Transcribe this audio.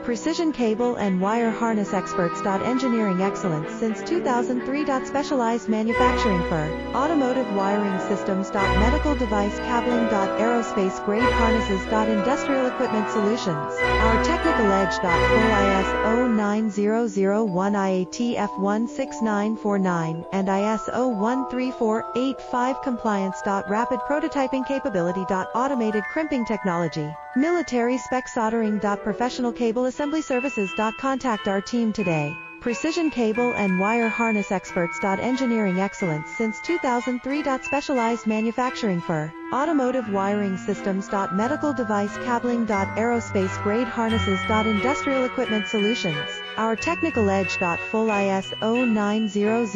Precision cable and wire harness experts. Engineering excellence since 2003. Specialized manufacturing for automotive wiring systems. Medical device cabling. Aerospace grade harnesses. Industrial equipment solutions. Our technical edge. Full ISO 9001 IATF 16949 and ISO 13485 compliance. Rapid prototyping capability. Automated crimping technology. Military spec soldering. Professional cable assembly services. Contact our team today. Precision cable and wire harness experts. Engineering excellence since 2003. Specialized manufacturing for automotive wiring systems. Medical device cabling. Aerospace grade harnesses. Industrial equipment solutions. Our technical edge. Full ISO 9001